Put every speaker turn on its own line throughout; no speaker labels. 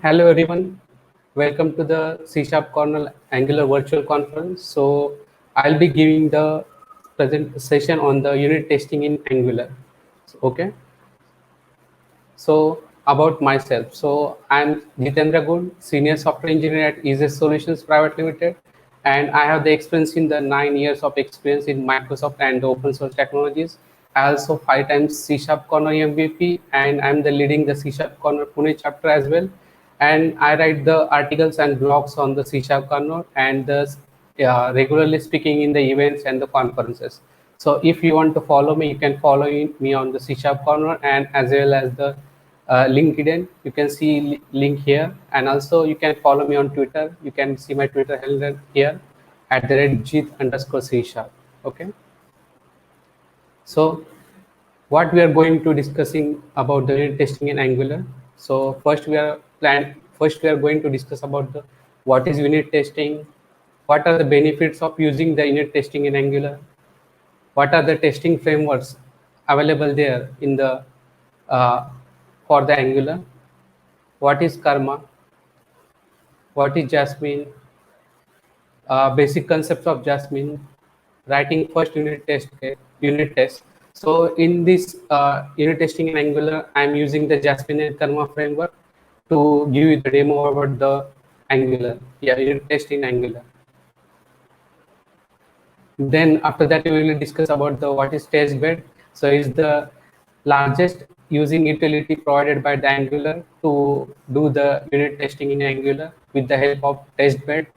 Hello everyone, welcome to the C Sharp Corner Angular Virtual Conference. So I'll be giving the present session on the unit testing in Angular. Okay, so about myself. So I'm Jitendra Gun, Senior Software Engineer at EasyS Solutions Private Limited, and I have the experience in the 9 years of experience in Microsoft and open source technologies. I also 5 times C Sharp Corner MVP, and I'm the leading the C Sharp Corner Pune chapter as well. And I write the articles and blogs on the C Sharp Corner and regularly speaking in the events and the conferences. So if you want to follow me, you can follow me on the C Sharp Corner and as well as the LinkedIn. You can see link here, and also you can follow me on Twitter. You can see my Twitter handle here at the red Jit_C Sharp. Okay. So what we are going to discussing about the unit testing in Angular. So first we are going to discuss about the what is unit testing, what are the benefits of using the unit testing in Angular, what are the testing frameworks available there in the uh, for the Angular, what is Karma, what is Jasmine, basic concepts of Jasmine, writing first unit test. So in this unit testing in Angular, I'm using the Jasmine and Karma framework to give you the demo about the Angular. Yeah, unit test in Angular. Then after that, we will discuss about the what is testbed. So it's the largest using utility provided by the Angular to do the unit testing in Angular with the help of testbed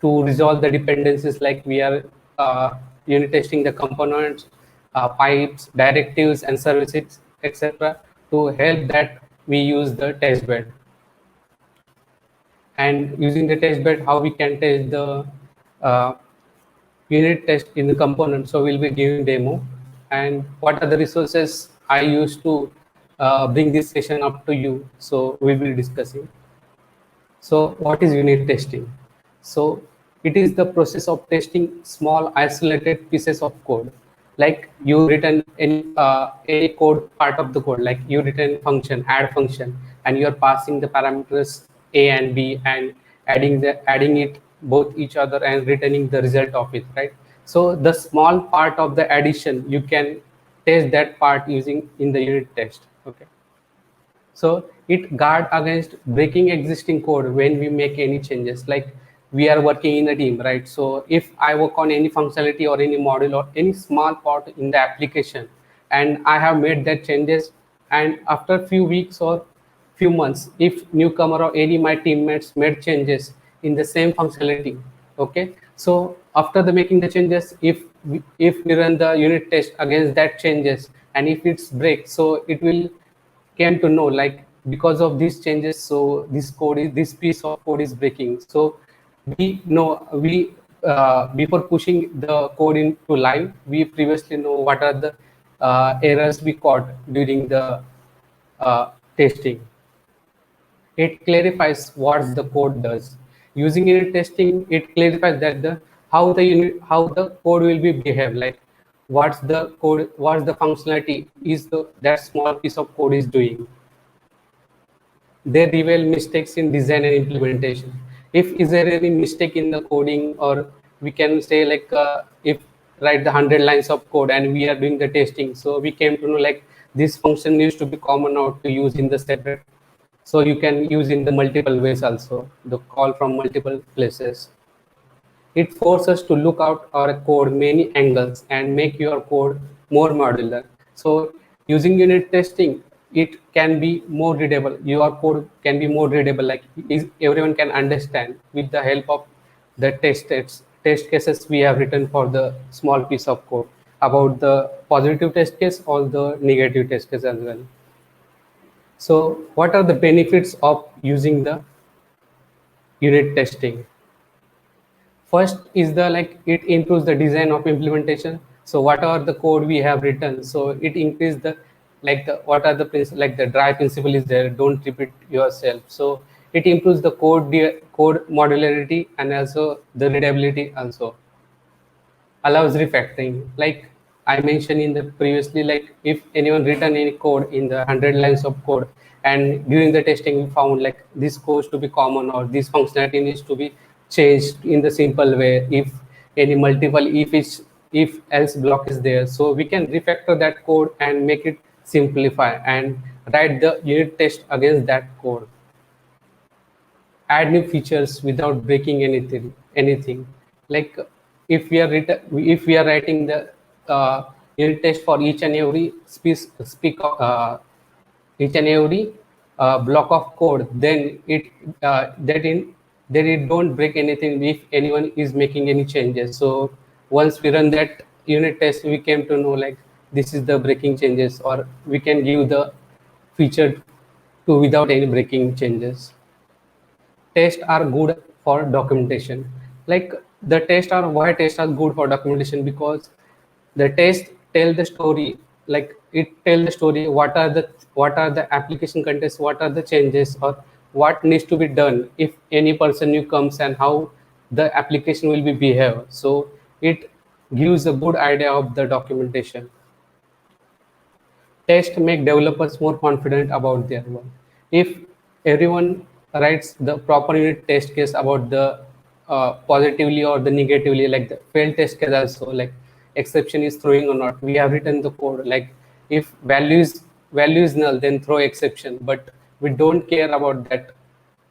to resolve the dependencies like we are unit testing the components, pipes, directives, and services, etc. To help that we use the testbed. And using the testbed, how we can test the uh, unit test in the component. So we'll be giving demo and what are the resources I use to bring this session up to you. So we'll be discussing. So what is unit testing? So it is the process of testing small isolated pieces of code. Like you written any code part of the code, like you written function, add function, and you are passing the parameters a and b and adding it both each other and returning the result of it, right? So the small part of the addition you can test that part using in the unit test. Okay. So it guard against breaking existing code when we make any changes. Like we are working in a team, right? So if I work on any functionality or any module or any small part in the application, and I have made that changes, and after a few weeks or few months, if newcomer or any my teammates made changes in the same functionality, okay. So after the making the changes, if we run the unit test against that changes, and if it's break, so it will came to know like because of these changes, so this piece of code is breaking. So we know we before pushing the code into live, we previously know what are the errors we caught during the testing. It clarifies what the code does. Using unit testing, it clarifies that the how the code will be behave, like what's the functionality is the that small piece of code is doing. They reveal mistakes in design and implementation. If is there any mistake in the coding, or we can say like if write the 100 lines of code and we are doing the testing, so we came to know like this function needs to be common out to use in the separate. So you can use in the multiple ways also, the call from multiple places. It forces us to look out our code many angles and make your code more modular. So using unit testing, it can be more readable. Your code can be more readable, like everyone can understand with the help of the test cases we have written for the small piece of code about the positive test case or the negative test case as well. So what are the benefits of using the unit testing? First is the like it improves the design of implementation. So whatever the code we have written, so it increase the like the what are the like the dry principle is there, don't repeat yourself. So it improves the code modularity and also the readability also. Allows refactoring, like I mentioned in the previously, like if anyone written any code in the 100 lines of code, and during the testing we found like this codes to be common or this functionality needs to be changed in the simple way if any multiple if else block is there. So we can refactor that code and make it simplify and write the unit test against that code, add new features without breaking anything. Like if we are writing the unit test for each and every each and every block of code, then it don't break anything if anyone is making any changes. So once we run that unit test, we came to know like this is the breaking changes, or we can give the feature to without any breaking changes. Tests are good for documentation. Like the tests are why tests are good for documentation, because the test tell the story, like it tell the story what are the application contents, what are the changes, or what needs to be done if any person new comes and how the application will be behave. So it gives a good idea of the documentation. Tests make developers more confident about their work. If everyone writes the proper unit test case about the positively or the negatively, like the failed test case also, like exception is throwing or not, we have written the code like if value is null, then throw exception, but we don't care about that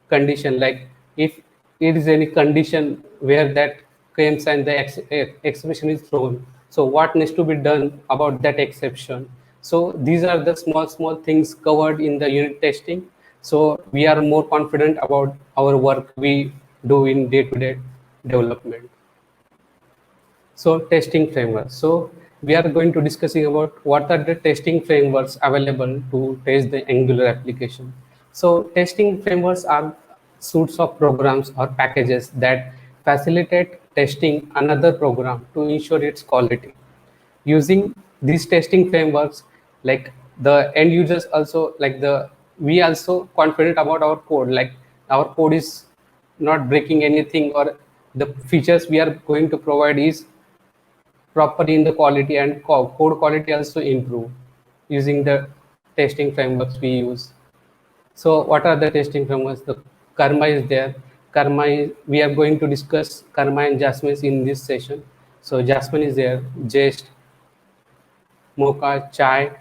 condition. Like if it is any condition where that claims and the exception is thrown, so what needs to be done about that exception? So these are the small things covered in the unit testing, so we are more confident about our work we do in day-to-day development. So testing frameworks. So we are going to discussing about what are the testing frameworks available to test the Angular application. So testing frameworks are suites of programs or packages that facilitate testing another program to ensure its quality. Using these testing frameworks, like the end users also like the we also confident about our code, like our code is not breaking anything, or the features we are going to provide is proper in the quality, and code quality also improve using the testing frameworks we use. So what are the testing frameworks? The Karma is there. We are going to discuss Karma and Jasmine in this session. So Jasmine is there, Jest, Mocha, Chai,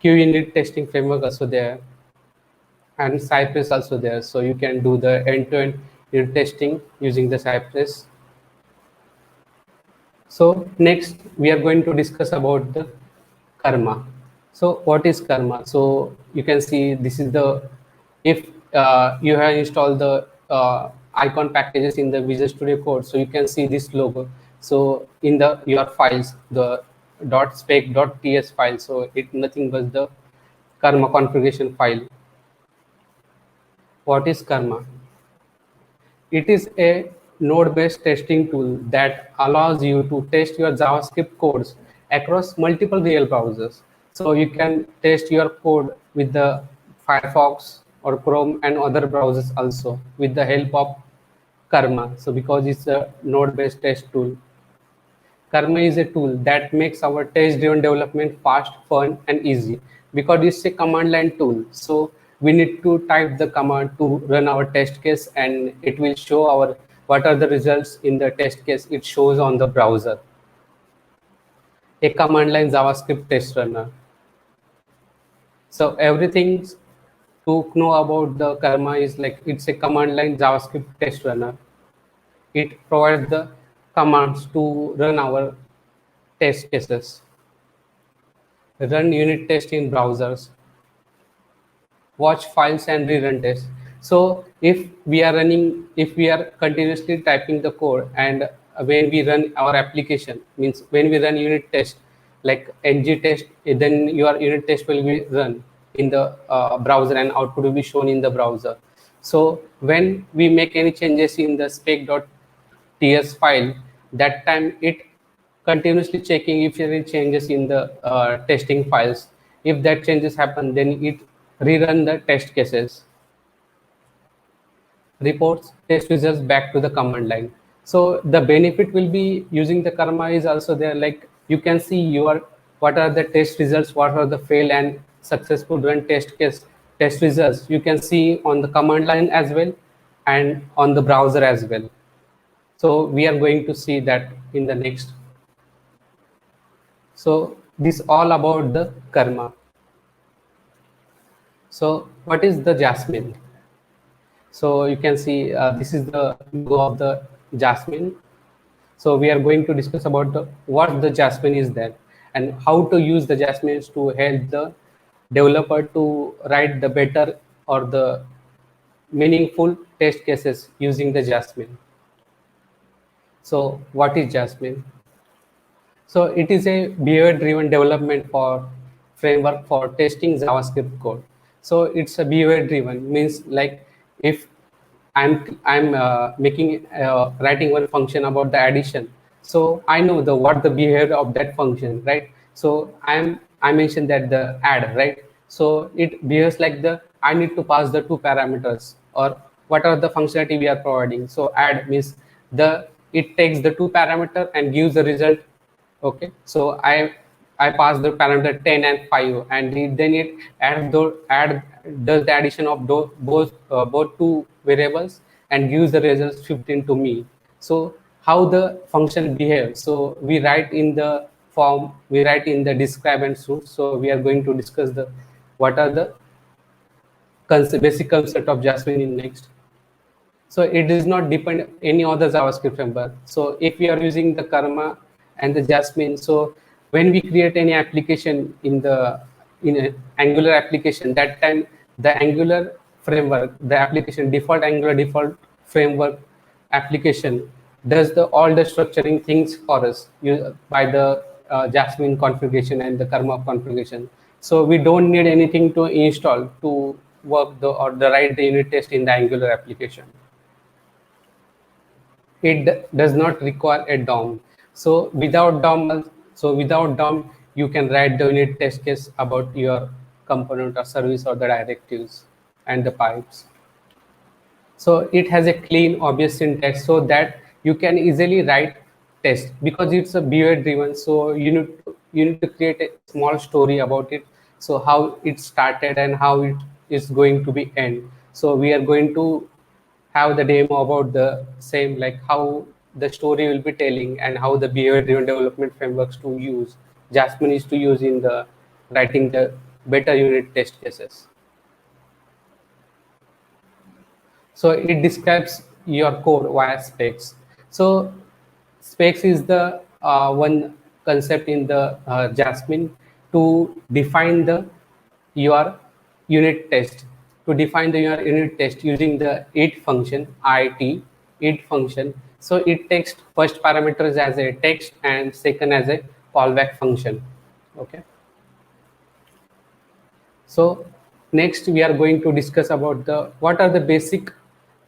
QUnit testing framework also there, and Cypress also there. So you can do the end-to-end unit testing using the Cypress. So next we are going to discuss about the Karma. So what is Karma? So you can see this is the, if you have installed the icon packages in the Visual Studio Code, so you can see this logo. So in the your files, the .spec.ts file, so it nothing but the Karma configuration file. What is Karma? It is a node-based testing tool that allows you to test your JavaScript codes across multiple real browsers. So you can test your code with the Firefox or Chrome and other browsers also with the help of Karma. So because it's a node-based test tool. Karma is a tool that makes our test-driven development fast, fun, and easy because it's a command line tool. So we need to type the command to run our test case, and it will show our what are the results in the test case. It shows on the browser. A command line JavaScript test runner. So everything to know about the Karma is like it's a command line JavaScript test runner. It provides the commands to run our test cases, run unit test in browsers, watch files and rerun tests. So if we are continuously typing the code, and when we run our application, means when we run unit test, like ng test, then your unit test will be run in the browser and output will be shown in the browser. So when we make any changes in the spec.ts file, that time it continuously checking if there are any changes in the testing files. If that changes happen, then it rerun the test cases, reports test results back to the command line. So the benefit will be using the Karma is also there. Like you can see your what are the test results, what are the fail, and successful run test results, you can see on the command line as well and on the browser as well. So we are going to see that in the next. So this all about the Karma. So what is the Jasmine? So you can see this is the logo of the Jasmine. So we are going to discuss about what the Jasmine is there and how to use the Jasmine to help the developer to write the better or the meaningful test cases using the Jasmine. So what is Jasmine? So it is a behavior-driven development for framework for testing JavaScript code. So it's a behavior-driven means like if I'm making writing one function about the addition, so I know the what the behavior of that function, right? So I mentioned that the add, right? So it behaves like the I need to pass the two parameters or what are the functionality we are providing. So add means the it takes the two parameter and gives the result. Okay, so I pass the parameter 10 and 5 and then it add does the addition of both two variables and gives the results 15 to me. So how the function behaves, so we write in the form, we write in the describe and suit. So we are going to discuss the what are the basic concept of Jasmine in next. So it does not depend any other JavaScript framework. So if we are using the Karma and the Jasmine, so when we create any application in a Angular application, that time the Angular framework, the application default Angular default framework application does the all the structuring things for us by the Jasmine configuration and the Karma configuration. So we don't need anything to install to work or the write the unit test in the Angular application. It does not require a DOM. So without DOM, you can write the unit test case about your component or service or the directives and the pipes. So it has a clean, obvious syntax so that you can easily write test because it's a behavior driven. So you need to create a small story about it. So how it started and how it is going to be end. So we are going to have the demo about the same, like how the story will be telling and how the behavior driven development frameworks to use Jasmine is to use in the writing the better unit test cases. So it describes your code via specs. So specs is the one concept in the Jasmine to define the your unit test. To define the your unit test using the it function, it function. So it takes first parameters as a text and second as a callback function. Okay. So next we are going to discuss about the what are the basic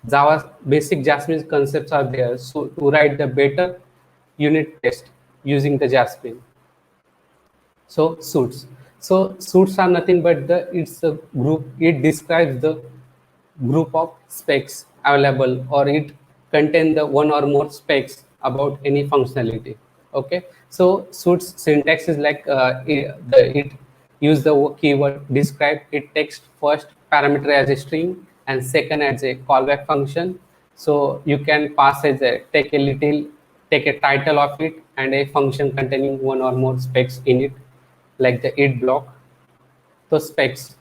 Jasmine concepts are there. So to write the better unit test using the Jasmine. So suits. So suits are nothing but it's a group. It describes the group of specs available, or it contain the one or more specs about any functionality. Okay, so suits syntax is like it use the keyword describe. It takes first parameter as a string and second as a callback function. So you can pass as a take a title of it and a function containing one or more specs in it, like the it block. So specs.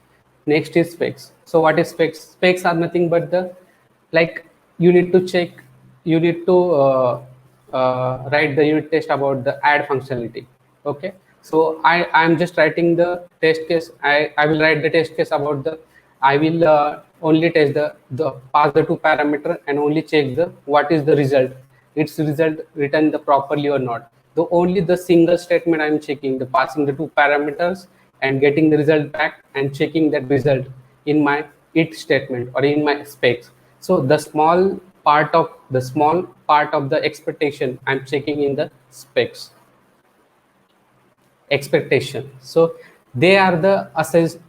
Next is specs. So what is specs? Specs are nothing but the like you need to check, you need to write the unit test about the add functionality. Okay. So I'm just writing the test case. I will write the test case about the I will only test the pass the two parameter and only check the what is the result. Its result written the properly or not. The only the single statement I'm checking the passing the two parameters and getting the result back and checking that result in my it statement or in my specs. So the small part of the expectation I'm checking in the specs expectation. So they are the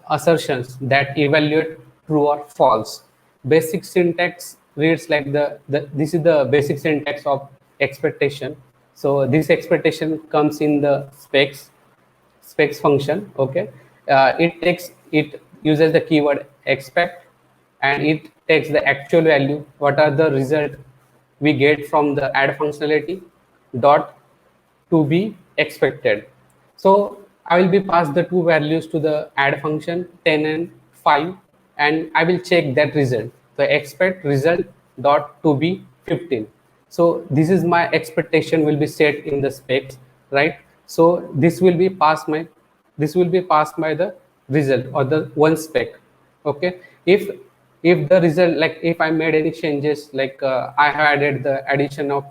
assertions that evaluate true or false. Basic syntax reads like this is the basic syntax of expectation. So this expectation comes in the specs function. Okay, it uses the keyword expect, and it takes the actual value, what are the result we get from the add functionality, dot to be expected. So I will be passed the two values to the add function 10 and 5, and I will check that result. The expect result dot to be 15. So this is my expectation will be set in the specs, right? So this will be passed by the result or the one spec. Okay, if the result, like if I made any changes, like I have added the addition of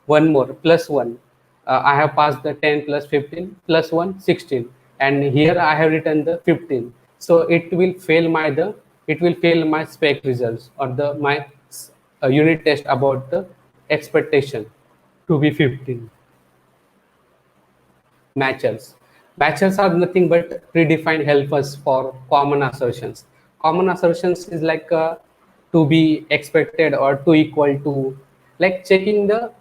one more plus one, I have passed the 10 plus 15 plus 1 16, and here I have written the 15. So it will fail my spec results or the my unit test about the expectation to be 15. Matchers. Matchers are nothing but predefined helpers for common assertions. Common assertions is like to be expected or to equal to, like checking the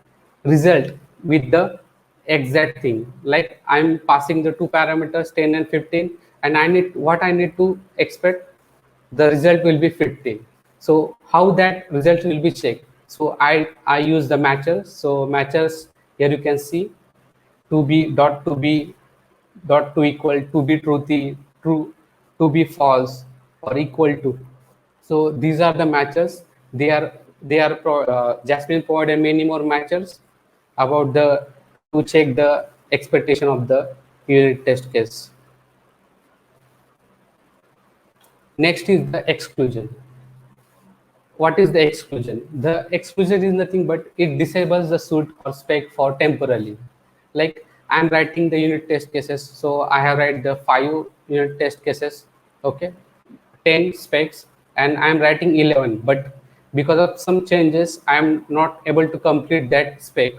result with the exact thing. Like I'm passing the two parameters 10 and 15, and I need to expect, the result will be 15. So how that result will be checked? So I use the matchers. So matchers, here you can see to be dot to equal to be true to be false or equal to. So these are the matches. Jasmine provided many more matches about the to check the expectation of the unit test case. Next is the exclusion. What is the exclusion? The exclusion is nothing but it disables the suit or spec for temporarily. Like I'm writing the unit test cases, so I have write the 5 unit test cases, okay, 10 specs, and I'm writing 11. But because of some changes, I'm not able to complete that spec,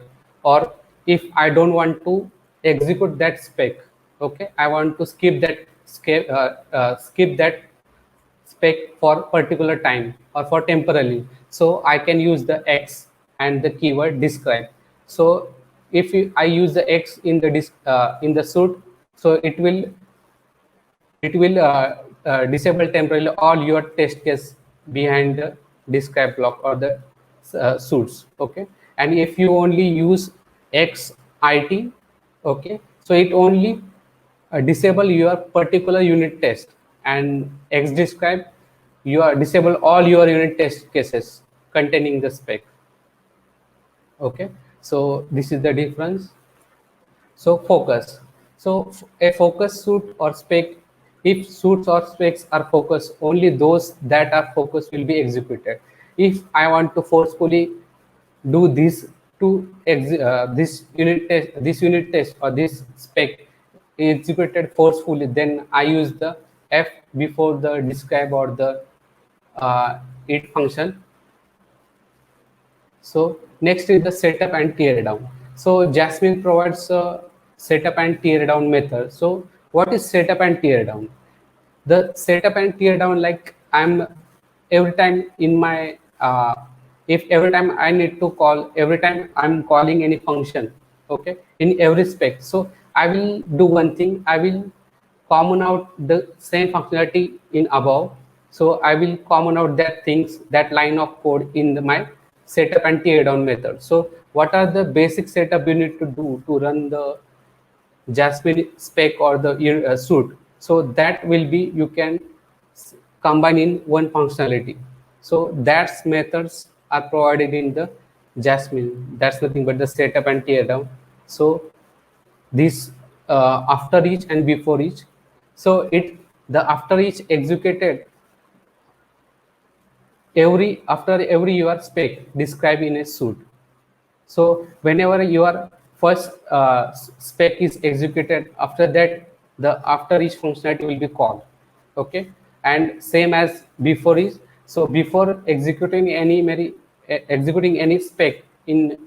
or if I don't want to execute that spec, okay, I want to skip that spec for particular time or for temporarily, so I can use the x and the keyword describe. So if I use the x in the in the suit, so it will disable temporarily all your test case behind the describe block or the suits, okay. And if you only use x it, okay, so it only disable your particular unit test, and x describe you are disable all your unit test cases containing the spec, okay. So this is the difference. So focus. So a focus suit or spec, if suits or specs are focused, only those that are focused will be executed. If I want to forcefully do this this unit test or this spec executed forcefully, then I use the f before the describe or the it function. So next is the setup and tear down. So Jasmine provides a setup and tear down method. So what is setup and tear down? The setup and tear down, like I'm every time in my if every time I need to call, every time I'm calling any function, okay, in every spec. So I will do one thing. I will common out the same functionality in above. So I will common out that things, that line of code in my setup and tear down method. So what are the basic setup you need to do to run the Jasmine spec or the suit? So that will be, you can combine in one functionality. So that's methods are provided in the Jasmine. That's nothing but the setup and tear down. So this after each and before each. So the after each executed after every your spec described in a suit. So whenever your first spec is executed, after that the after each functionality will be called, okay. And same as before each. So before executing any spec in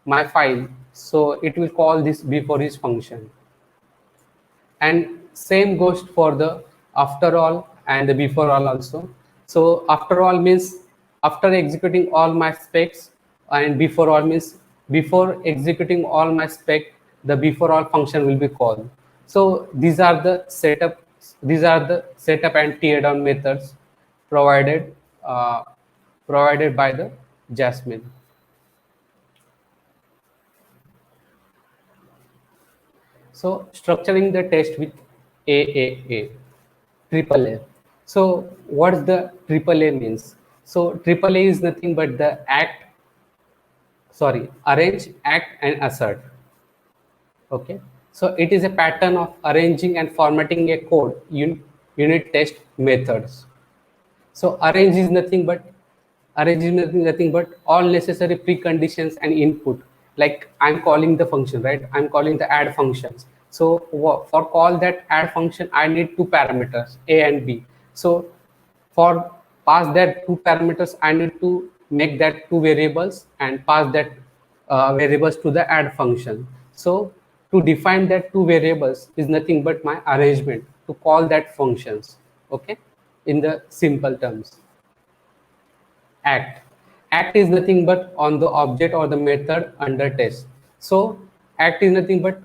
my file, so it will call this before each function. And same goes for the after all and the before all also. So after all means after executing all my specs, and before all means before executing all my spec, the before all function will be called. So these are the setup these are the setup and tear down methods provided uh, provided by the Jasmine. So structuring the test with AAA, triple A. So what's the triple A means? So triple A is nothing but the arrange, act, and assert. Okay. So it is a pattern of arranging and formatting a code unit test methods. So arrange is nothing but all necessary preconditions and input. Like I'm calling the function, right? I'm calling the add functions. So for call that add function, I need two parameters, A and B. So for pass that two parameters, I need to make that two variables and pass that variables to the add function. So to define that two variables is nothing but my arrangement to call that functions. Okay, in the simple terms. Act is nothing but on the object or the method under test. So act is nothing but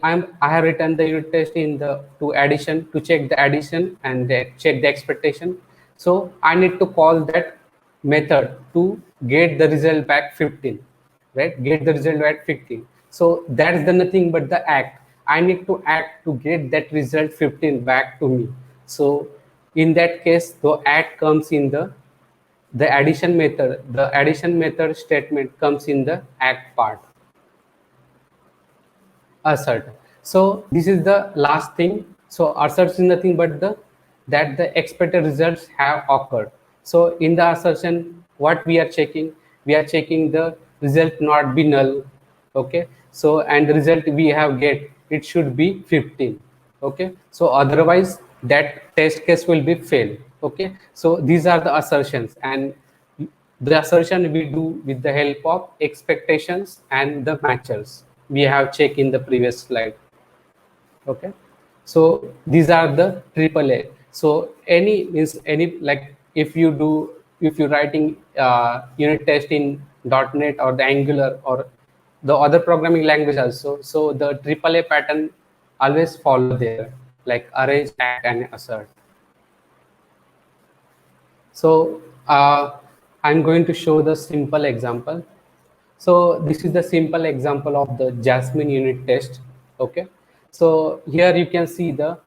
I have written the unit test in the to addition to check the addition and check the expectation. So I need to call that method to get the result back 15, right? Get the result back 15. So that's the nothing but the act. I need to act to get that result 15 back to me. So in that case, the act comes in the addition method. The addition method statement comes in the act part. Assert. So this is the last thing. So assert is nothing but the that the expected results have occurred. So in the assertion, what we are checking? We are checking the result not be null. Okay. So and the result we have get it should be 15. Okay. So otherwise that test case will be failed. Okay. So these are the assertions, and the assertion we do with the help of expectations and the matchers we have checked in the previous slide. Okay, so these are the AAA. So any means any, like if you writing unit test in .NET or the Angular or the other programming language also, so the AAA pattern always follow there, like arrange, act, and assert. So I'm going to show the simple example. So this is the simple example of the Jasmine unit test. Okay. So here you can see the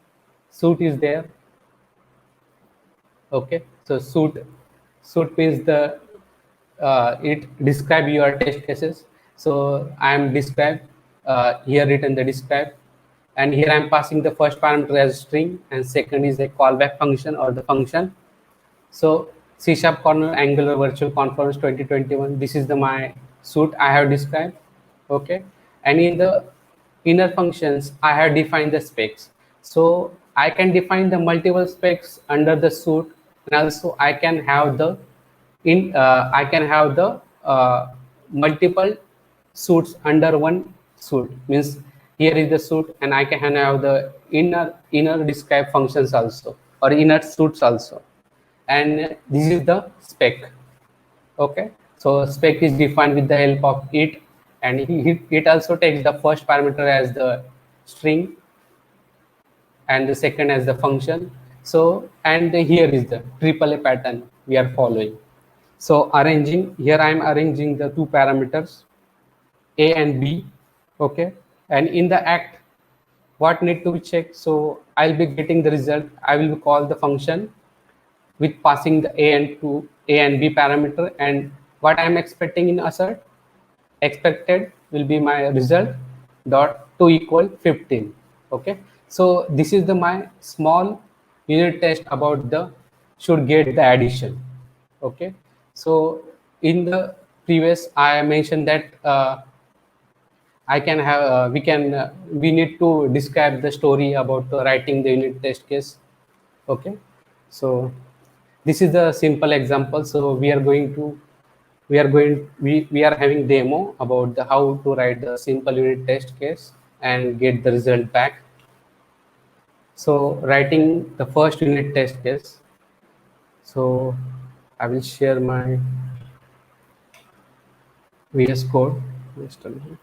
suit is there. Okay. So suit means the it describe your test cases. So I am describe here written the describe, and here I am passing the first parameter as string, and second is a callback function or the function. So C# corner Angular virtual conference 2021. This is the my suit I have described. Okay, and in the inner functions I have defined the specs. So I can define the multiple specs under the suit, and also I can have the I can have the multiple suits under one suit. Means here is the suit, and I can have the inner describe functions also, or inner suits also, and this is the spec. Okay, so spec is defined with the help of it, and it also takes the first parameter as the string and the second as the function. So and here is the AAA pattern we are following. So arranging, here I am arranging the two parameters A and B. Okay, and in the act what need to be checked? So I'll be getting the result, I will call the function with passing the A and B parameter, and what I am expecting in assert, expected will be my result dot to equal 15. Okay, so this is the my small unit test about the should get the addition. Okay, so in the previous I mentioned that I can have we need to describe the story about writing the unit test case. Okay, so this is the simple example. So we are having demo about the how to write the simple unit test case and get the result back. So writing the first unit test case. So I will share my VS code. Just a minute.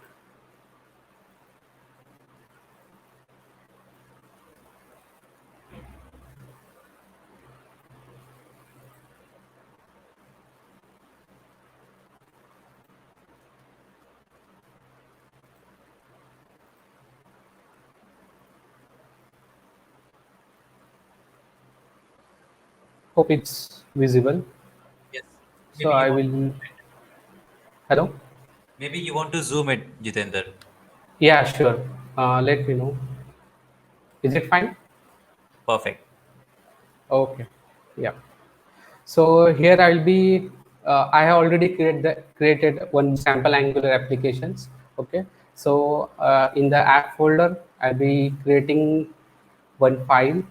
Hope it's visible.
Yes.
So
Maybe you
I
want to
will.
zoom it.
Hello.
Maybe you want to zoom it, Jitender.
Yeah, sure. Let me know. Is it fine?
Perfect.
Okay. Yeah. So here I'll be. I have already created one sample Angular applications. Okay. So in the app folder, I'll be creating one file.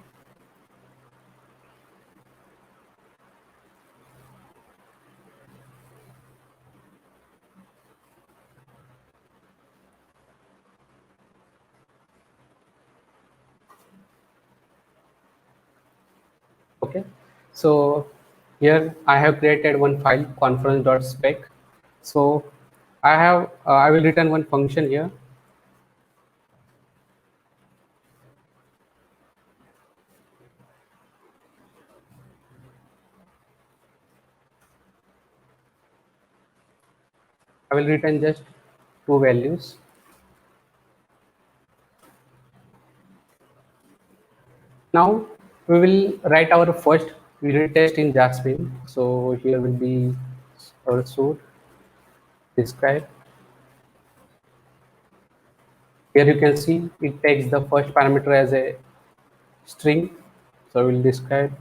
Okay. So here I have created one file conference.spec. So I will return one function here. I will return just two values. Now we will write our first unit test in Jasmine. So here will be our suit describe. Here you can see it takes the first parameter as a string. So we will describe,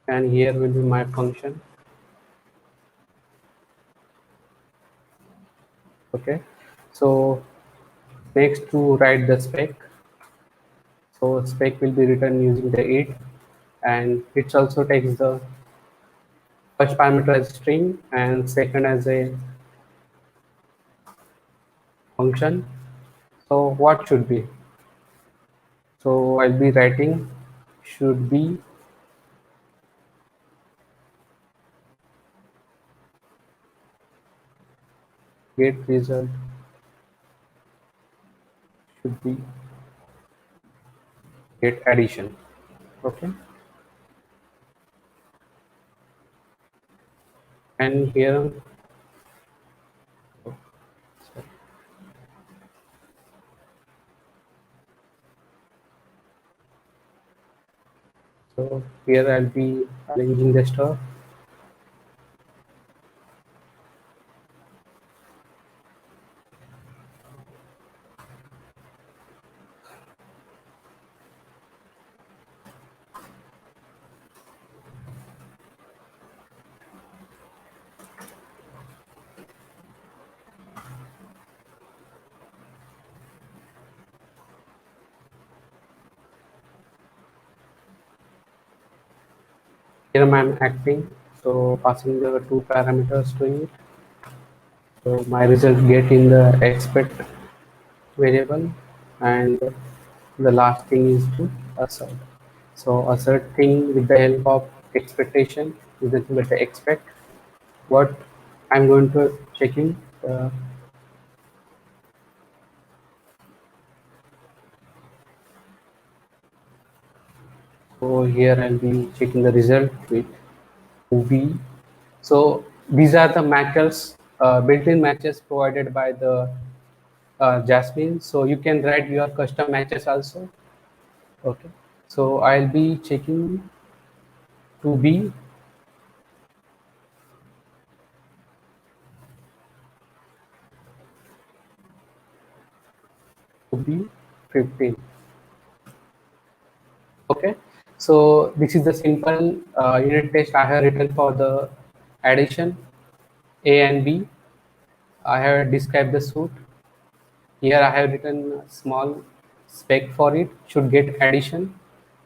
and here will be my function. Okay. So next to write the spec. So spec will be written using the it, and it also takes the first parameter as string and second as a function. So what should be? So I'll be writing should be get result should be get addition. Okay. And here, so here I'll be arranging the stuff. Here I'm acting, so passing the two parameters to it. So my result get in the expect variable, and the last thing is to assert. So assert thing with the help of expectation is nothing but the expect. What I'm going to check in. So here I'll be checking the result with UV. So these are the matches, built-in matches provided by the Jasmine. So you can write your custom matches also. Okay. So I'll be checking to be 15. Okay. So this is the simple unit test I have written for the addition A and B. I have described the suit. Here I have written a small spec for it, should get addition.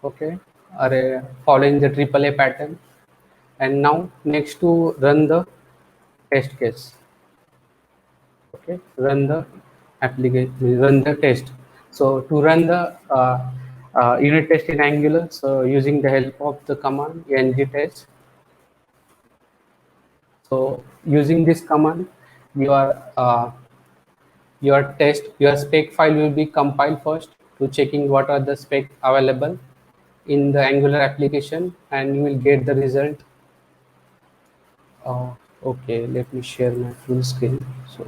Okay. Or following the AAA pattern. And now next to run the test case. Okay. Run the application, run the test. So to run the unit test in Angular, so using the help of the command ng test. So using this command, your uh, your spec file will be compiled first to checking what are the spec available in the Angular application, and you will get the result Okay, let me share my full screen. So,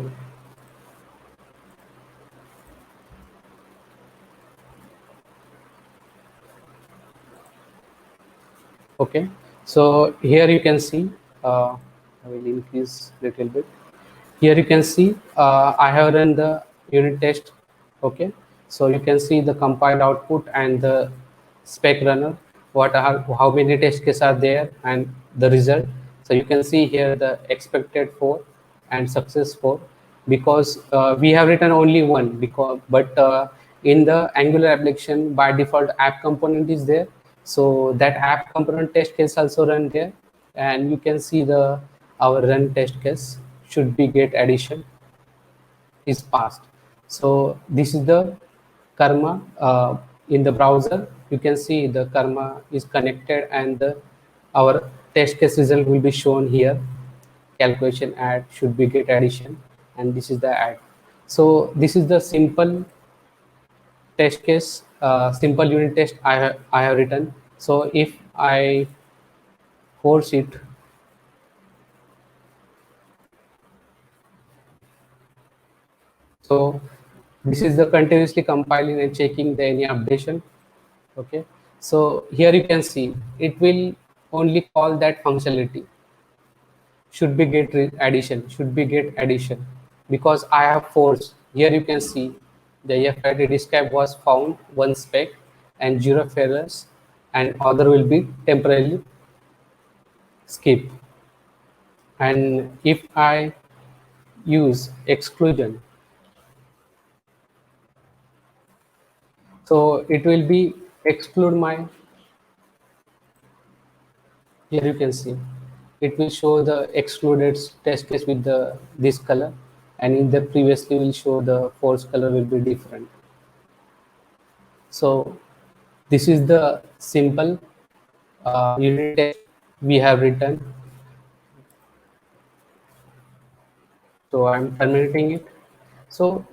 okay, so here you can see, I will increase little bit. Here you can see I have run the unit test. Okay, so you can see the compiled output and the spec runner, what are, how many test cases are there and the result. So you can see here the expected 4 and success 4, because we have written only one, because but in the Angular application by default app component is there, so that app component test case also run there, and you can see the our run test case should be get addition is passed. So this is the karma in the browser. You can see the karma is connected, and our test case result will be shown here. Calculation add should be get addition, and this is the add. So this is the simple test case, simple unit test I have written. So if I force it, so this is the continuously compiling and checking the any updation. Okay, so here you can see it will only call that functionality should be get addition, should be get addition, because I have forced. Here you can see the FID describe was found one spec and zero failures, and other will be temporarily skip. And if I use exclusion, so it will be exclude my. Here you can see it will show the excluded test case with the this color, and in the previously will show the false color will be different. So this is the simple unit test we have written. So I'm terminating it. So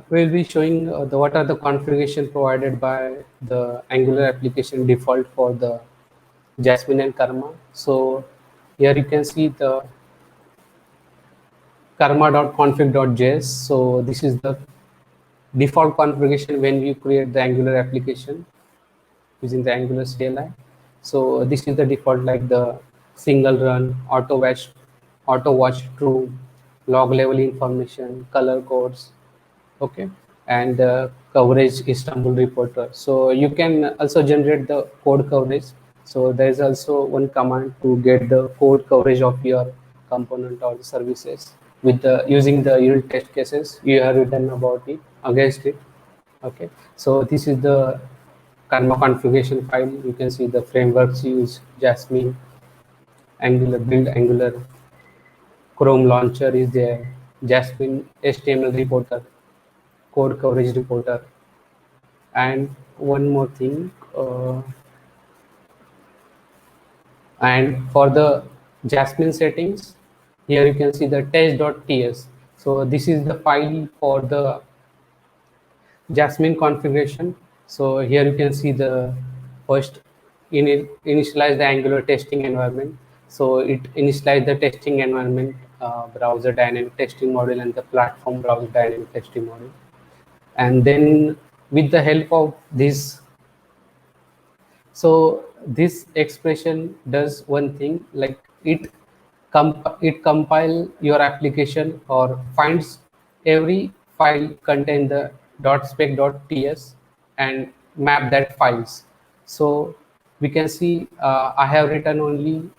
we'll be showing the what are the configuration provided by the Angular application default for the Jasmine and Karma. So here you can see the karma.config.js. So this is the default configuration when we create the Angular application using the Angular CLI. So this is the default, like the single run, auto watch true, log level information, color codes, okay, and coverage Istanbul reporter. So you can also generate the code coverage. So there is also one command to get the code coverage of your component or the services with the using the unit test cases you have written about it against it. Okay, so this is the karma configuration file. You can see the frameworks used: Jasmine, Angular build, Angular Chrome launcher is there, Jasmine HTML reporter, code coverage reporter, and one more thing. And for the Jasmine settings, here you can see the test.ts. So this is the file for the Jasmine configuration. So here you can see the first initialize the Angular testing environment. So it initialize the testing environment, browser dynamic testing model, and the platform browser dynamic testing model. And then with the help of this, so this expression does one thing, like it compile your application or finds every file contain the .spec.ts and map that files. So we can see I have written only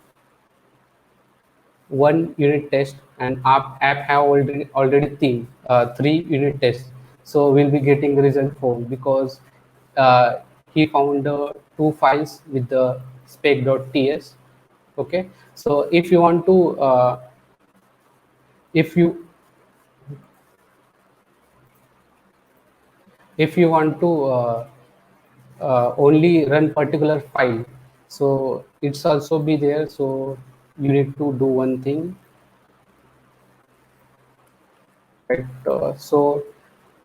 one unit test, and app have already three unit tests. So we'll be getting result 4, because he found two files with the spec.ts. Okay, so if you want to if you if you want to only run particular file, so it's also be there. So you need to do one thing, right? So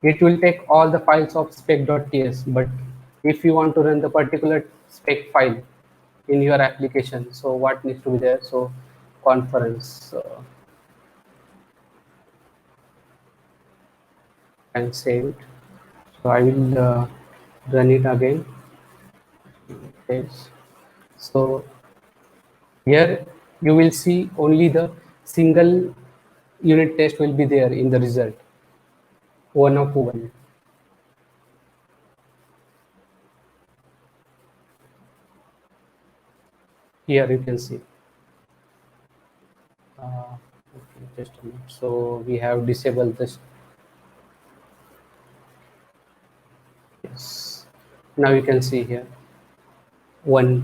it will take all the files of spec.ts, but if you want to run the particular spec file, in your application. So what needs to be there? So conference and save it. So I will run it again. Yes. So here you will see only the single unit test will be there in the result, one of one. Here you can see. Okay, just a minute. So we have disabled this. Yes. Now you can see here one.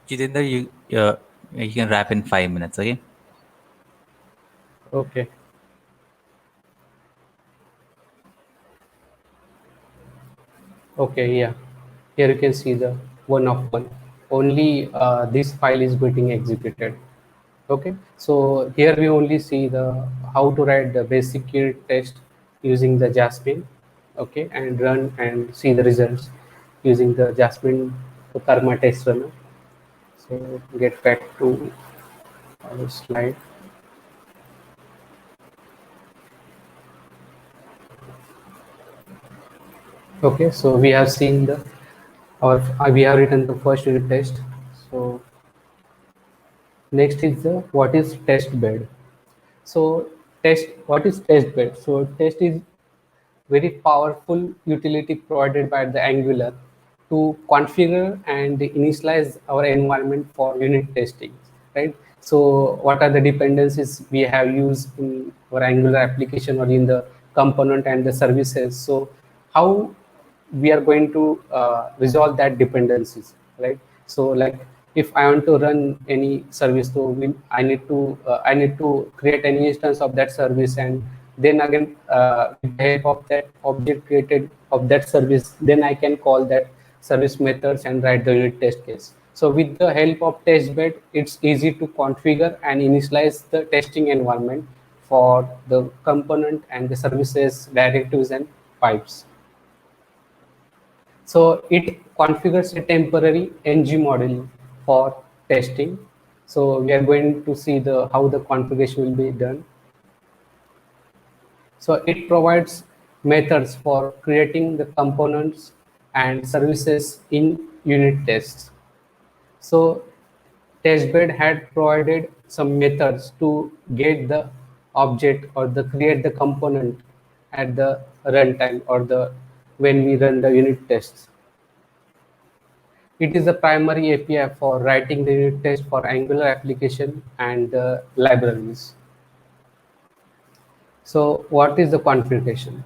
Jitendra, you can wrap in 5 minutes, okay?
Okay. Okay. Yeah. Here you can see the one of one. Only this file is getting executed. Okay, so here we only see the how to write the basic unit test using the Jasmine. Okay, and run and see the results using the Jasmine Karma test runner. So get back to our slide. Okay, so we have seen the we have written the first unit test. So next is the what is test bed. So what is test bed? So test is very powerful utility provided by the Angular to configure and initialize our environment for unit testing, right? So what are the dependencies we have used in our Angular application or in the component and the services? So how we are going to resolve that dependencies, right? So like if I want to run any service, so I need to create any instance of that service, and then again with the help of that object created of that service, then I can call that service methods and write the unit test case. So with the help of testbed, it's easy to configure and initialize the testing environment for the component and the services, directives and pipes. So it configures a temporary ng model for testing. So we are going to see the how the configuration will be done. So it provides methods for creating the components and services in unit tests. So testbed had provided some methods to get the object or the create the component at the runtime or the when we run the unit tests. It is the primary API for writing the unit test for Angular application and libraries. So what is the configuration?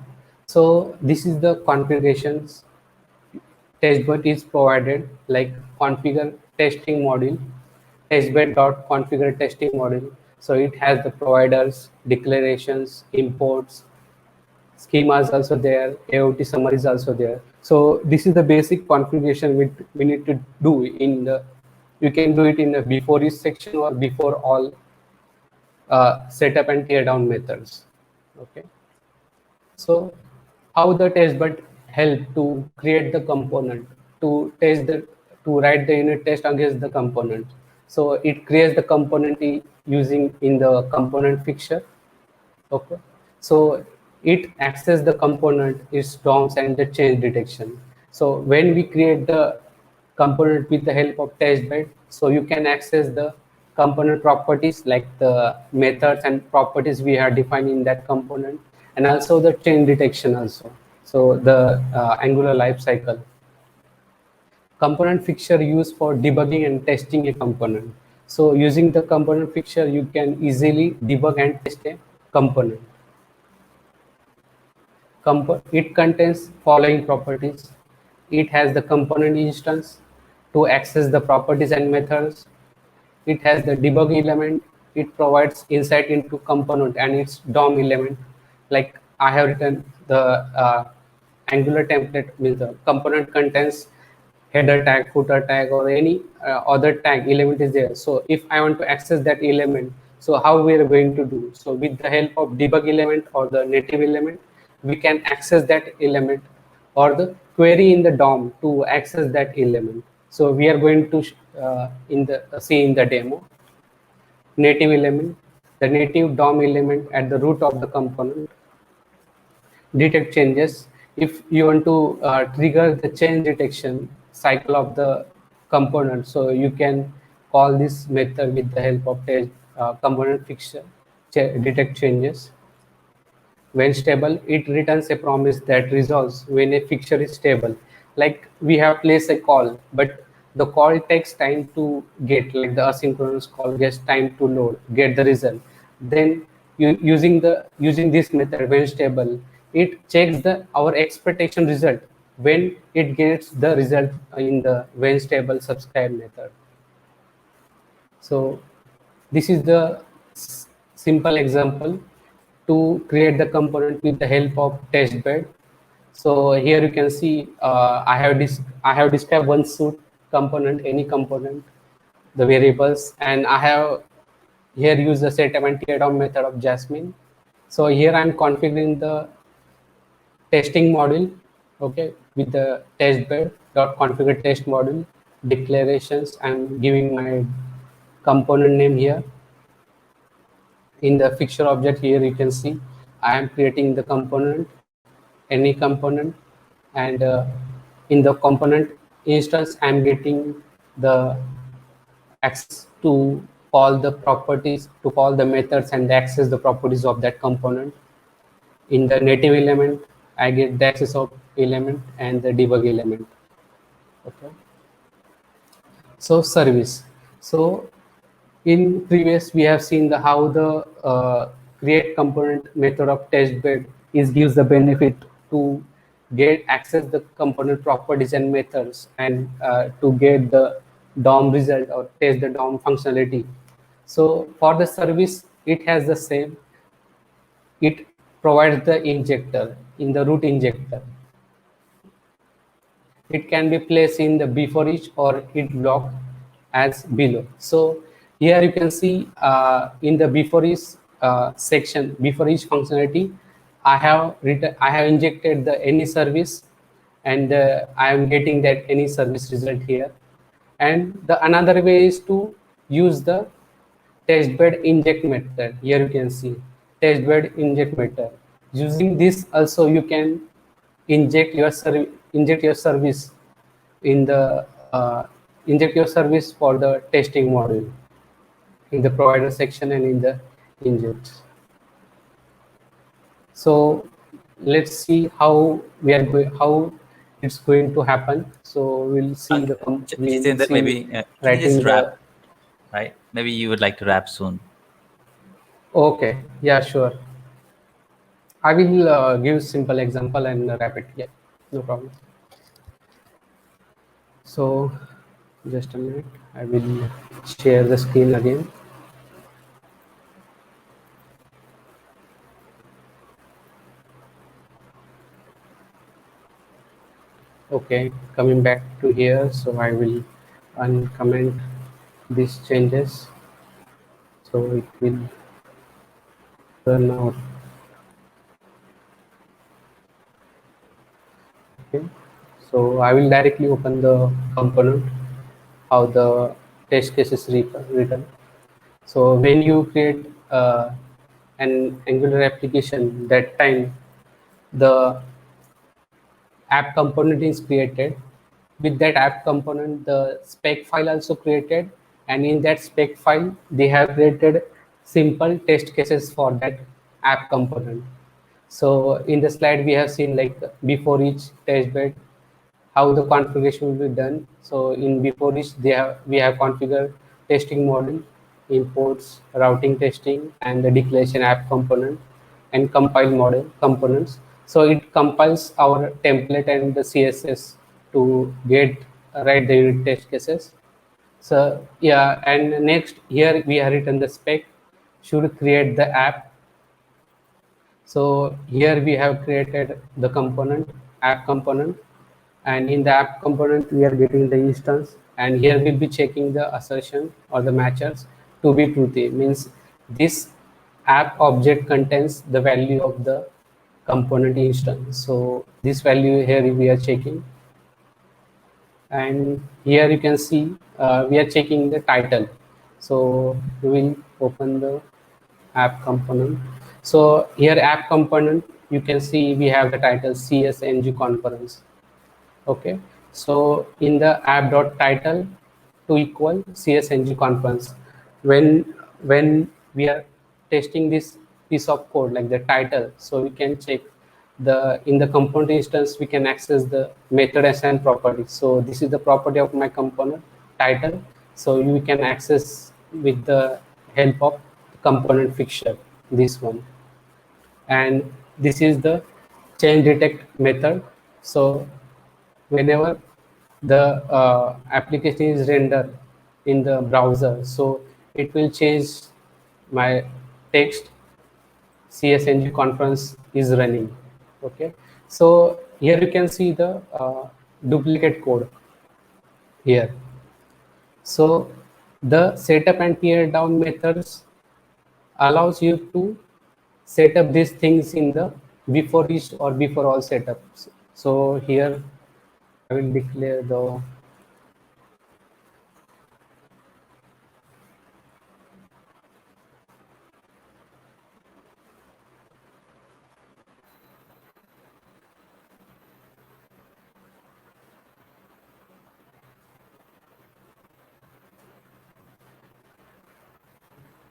So this is the configurations testbed is provided like configure testing module, testbed.configure testing module. So it has the providers, declarations, imports, schemas also there, AOT summary is also there. So this is the basic configuration we need to do in the, you can do it in the before each section or before all setup and tear down methods. Okay. So how the testbed help to create the component, to test the, to write the unit test against the component. So it creates the component using in the component fixture. Okay. So it access the component, its DOMs and the change detection. So when we create the component with the help of testbed, so you can access the component properties like the methods and properties we have defined in that component, and also the change detection also. So the Angular lifecycle. Component fixture used for debugging and testing a component. So using the component fixture, you can easily debug and test a component. It contains following properties. It has the component instance to access the properties and methods. It has the debug element. It provides insight into component and its DOM element. Like I have written the Angular template means the component contains header tag, footer tag, or any other tag element is there. So if I want to access that element, so how we are going to do? So with the help of debug element or the native element, we can access that element, or the query in the DOM to access that element. So we are going to see in the demo native element, the native DOM element at the root of the component detect changes. If you want to trigger the change detection cycle of the component, so you can call this method with the help of component fixture detect changes. When stable, it returns a promise that resolves when a fixture is stable. Like we have placed a call, but the call takes time to get, like the asynchronous call gets time to load, get the result. Then using this method when stable, it checks the our expectation result when it gets the result in the when stable subscribe method. So this is the simple example to create the component with the help of test bed. So here you can see I have described one suit component, any component, the variables, and I have here used the set event teardown method of Jasmine. So here I'm configuring the testing module, okay, with the test bed dot configure test module declarations. I'm giving my component name here. In the fixture object here you can see I am creating the component, any component, and in the component instance I am getting the access to call the properties, to call the methods and access the properties of that component. In the native element I get the access of element and the debug element. Okay, so service. So in previous, we have seen the how the create component method of test bed is gives the benefit to get access the component properties and methods, and to get the DOM result or test the DOM functionality. So for the service, it has the same. It provides the injector in the root injector. It can be placed in the before each or it block as below. So here you can see in the before each section, before each functionality, I have injected the any service, and I am getting that any service result here. And the another way is to use the testbed inject method. Here you can see testbed inject method. Using this also you can inject your service in the inject your service for the testing module in the provider section and in the inject. So let's see how we are going, how it's going to happen. So we'll see the we'll
Jitendra,
see
maybe can you
writing
just
the.
wrap, right? Maybe you would like to wrap soon.
Okay, yeah, sure. I will give simple example and wrap it. Yeah, no problem. So just a minute, I will share the screen again. Okay, coming back to here, so I will uncomment these changes, so it will run out. Okay, so I will directly open the component, how the test case is written. So when you create an Angular application, that time the app component is created. With that app component, the spec file also created, and in that spec file they have created simple test cases for that app component. So in the slide we have seen like before each test bed how the configuration will be done. So in before each we have configured testing model, imports, routing testing, and the declaration app component, and compile model components. So it compiles our template and the CSS to get write the unit test cases. So yeah, and next here we have written the spec should create the app. So here we have created the component, app component, and in the app component we are getting the instance, and here we'll be checking the assertion or the matchers to be truthy, means this app object contains the value of the component instance. So this value here we are checking, and here you can see we are checking the title. So we will open the app component. So here app component, you can see we have the title CSNG conference. Okay, so in the app.title to equal CSNG conference, when we are testing this piece of code like the title, so we can check the in the component instance we can access the method assign property. So this is the property of my component title, so you can access with the help of component fixture, this one. And this is the change detect method. So whenever the application is rendered in the browser, so it will change my text CSNG conference is running. Okay, so here you can see the duplicate code here. So the setup and tear down methods allows you to set up these things in the before each or before all setups. So here I will declare the.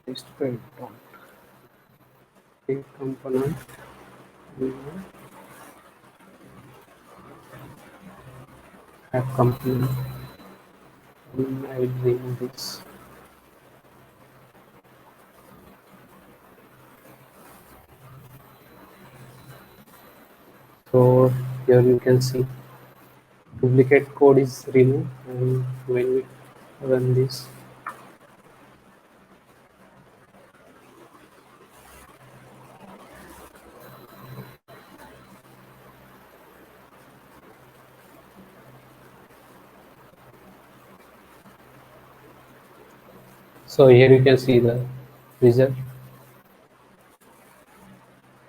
Test dot create component, app component, and I will remove this. So here you can see duplicate code is removed, and when we run this, so here you can see the result.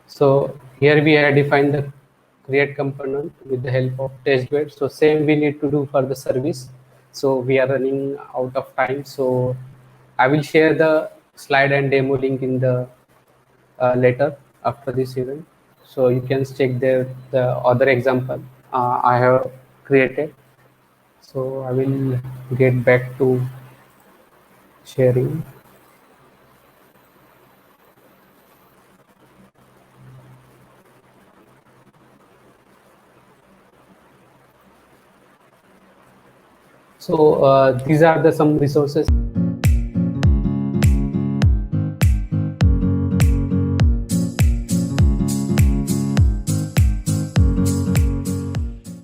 So here we have defined the create component with the help of test bed. So same we need to do for the service. So we are running out of time. So I will share the slide and demo link in the later after this event. So you can check there the other example I have created. So I will get back to sharing. So these are the some resources.